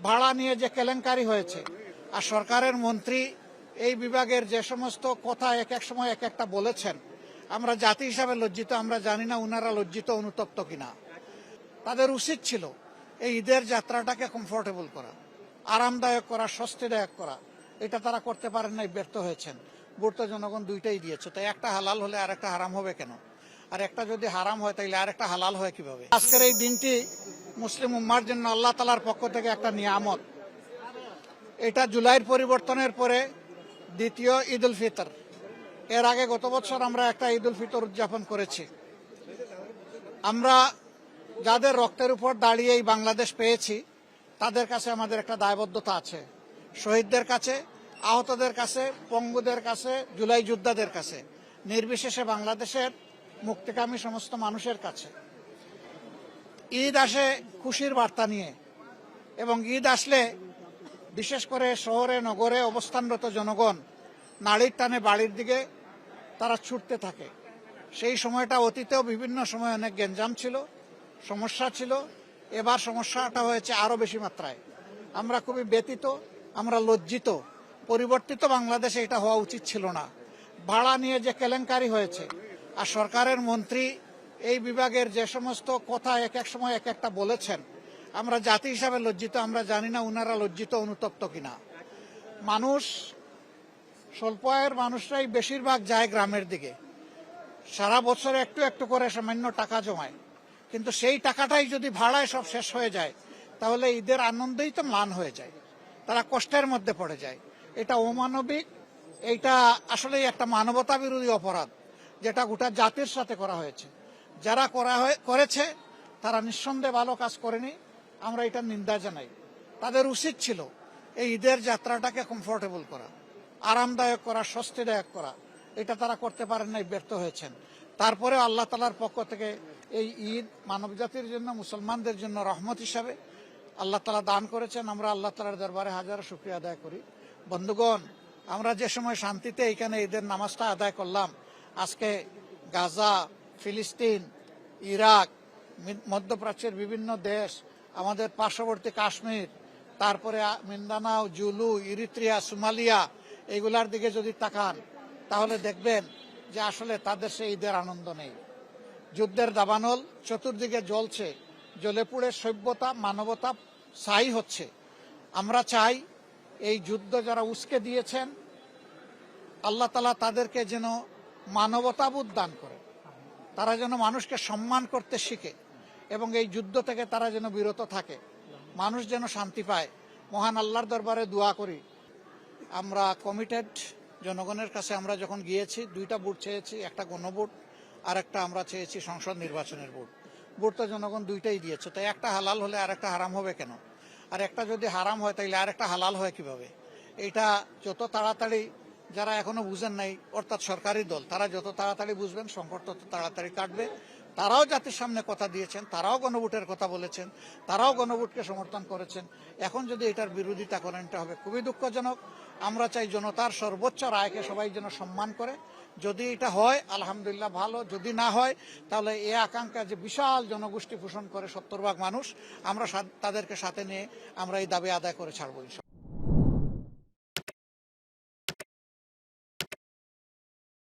ভাড়া নিয়ে যে কেলেঙ্কারি হয়েছে আর সরকারের মন্ত্রী এই বিভাগের যে সমস্ত কথা এক এক সময় এক একটা বলেছেন, আমরা জাতি হিসাবে লজ্জিত। আমরা জানি না উনারা লজ্জিত অনুতপ্ত কিনা। তাদের উচিত ছিল এই ঈদের যাত্রাটাকে কমফোর্টেবল করা, আরামদায়ক করা, স্বস্তিদায়ক করা। এটা তারা করতে পারেন নাই, ব্যর্থ হয়েছেন। ভোট তো জনগণ দুইটাই দিয়েছে, তাই একটা হালাল হলে আর একটা হারাম হবে কেন? আর একটা যদি হারাম হয় তাইলে আর একটা হালাল হয় কিভাবে? আজকের এই দিনটি মুসলিম উম্মার জন্য আল্লাহ তাআলার পক্ষ থেকে একটা নিয়ামত। এটা জুলাইয়ের পরিবর্তনের পরে দ্বিতীয় ঈদ উল ফিতর। এর আগে গত বছর আমরা একটা ঈদ উল ফিতর উদযাপন করেছি। আমরা যাদের রক্তের উপর দাঁড়িয়ে এই বাংলাদেশ পেয়েছি তাদের কাছে আমাদের একটা দায়বদ্ধতা আছে। শহীদদের কাছে, আহতদের কাছে, পঙ্গুদের কাছে, জুলাই যোদ্ধাদের কাছে, নির্বিশেষে বাংলাদেশের মুক্তিকামী সমস্ত মানুষের কাছে। ঈদ আসে খুশির বার্তা নিয়ে, এবং ঈদ আসলে বিশেষ করে শহরে নগরে অবস্থানরত জনগণ নাড়ির টানে বাড়ির দিকে তারা ছুটতে থাকে। সেই সময়টা অতীতেও বিভিন্ন সময় অনেক গ্যাঞ্জাম ছিল, সমস্যা ছিল। এবার সমস্যাটা হয়েছে আরো বেশি মাত্রায়। আমরা খুবই ব্যথিত, আমরা লজ্জিত। পরিবর্তিত বাংলাদেশে এটা হওয়া উচিত ছিল না। ভাড়া নিয়ে যে কেলেঙ্কারি হয়েছে আর সরকারের মন্ত্রী এই বিভাগের যে সমস্ত কথা এক এক সময় এক একটা বলেছেন, আমরা জাতি হিসাবে লজ্জিত। আমরা জানি না উনারা লজ্জিত অনুতপ্ত কিনা। মানুষ, স্বল্প আয়ের মানুষরাই বেশিরভাগ যায় গ্রামের দিকে। সারা বছরে একটু একটু করে সামান্য টাকা জমায়, কিন্তু সেই টাকাটাই যদি ভাড়ায় সব শেষ হয়ে যায় তাহলে ঈদের আনন্দই তো ম্লান হয়ে যায়। তারা কষ্টের মধ্যে পড়ে যায়। এটা অমানবিক। এইটা আসলেই একটা মানবতা বিরোধী অপরাধ, যেটা গোটা জাতির সাথে করা হয়েছে। যারা করেছে তারা নিঃসন্দেহে ভালো কাজ করেনি, আমরা এটা নিন্দা জানাই। তাদের উচিত ছিল এই ঈদের যাত্রাটাকে কমফোর্টেবল করা, আরামদায়ক করা, স্বস্তিদায়ক করা। এটা তারা করতে পারেন নাই, ব্যর্থ হয়েছেন। তারপরে আল্লাহ তাআলার পক্ষ থেকে এই ঈদ মানব জাতির জন্য, মুসলমানদের জন্য রহমত হিসাবে আল্লাহ তাআলা দান করেছেন। আমরা আল্লাহ তাআলার দরবারে হাজারো শুকরিয়া আদায় করি। বন্ধুগণ, আমরা যে সময় শান্তিতে এখানে ঈদের নামাজটা আদায় করলাম, আজকে গাজা, ফিলিস্তিন, ইরাক, মধ্যপ্রাচ্যের বিভিন্ন দেশ, আমাদের পার্শ্ববর্তী কাশ্মীর, তারপরে মিন্দানাও, জুলু, ইরিত্রিয়া, সোমালিয়া, এগুলার দিকে যদি তাকান তাহলে দেখবেন যে আসলে তাদের সেই ঈদের আনন্দ নেই। যুদ্ধের দাবানল চতুর্দিকে জ্বলছে, জ্বলে পুড়ে সভ্যতা, মানবতা ছাই হচ্ছে। আমরা চাই এই যুদ্ধ যারা উস্কে দিয়েছেন, আল্লাহ তাআলা তাদেরকে যেন মানবতাবোধ দান করে, তারা যেন মানুষকে সম্মান করতে শিখে, এবং এই যুদ্ধ থেকে তারা যেন বিরত থাকে, মানুষ যেন শান্তি পায়। মহান আল্লাহর দরবারে দোয়া করি। আমরা কমিটেড জনগণের কাছে। আমরা যখন গিয়েছি দুইটা ভোট চেয়েছি, একটা গণভোট আর একটা আমরা চেয়েছি সংসদ নির্বাচনের ভোট। ভোট তো জনগণ দুইটাই দিয়েছে, তাই একটা হালাল হলে আর একটা হারাম হবে কেন? আর একটা যদি হারাম হয় তাইলে আর একটা হালাল হয় কিভাবে? এটা যত তাড়াতাড়ি, যারা এখনো বুঝেন নাই অর্থাৎ সরকারি দল, তারা যত তাড়াতাড়ি বুঝবেন সংকট তত তাড়াতাড়ি কাটবে। তারাও জাতির সামনে কথা দিয়েছেন, তারাও গণভোটের কথা বলেছেন, তারাও গণভোটকে সমর্থন করেছেন। এখন যদি এটার বিরোধিতা করেন এটা হবে খুবই দুঃখজনক। আমরা চাই জনতার সর্বোচ্চ রায়কে সবাই যেন সম্মান করে। যদি এটা হয় আলহামদুলিল্লাহ ভালো, যদি না হয় তাহলে এ আকাঙ্ক্ষা যে বিশাল জনগোষ্ঠী পোষণ করে 70 ভাগ মানুষ, আমরা তাদেরকে সাথে নিয়ে আমরা এই দাবি আদায় করে ছাড়বো।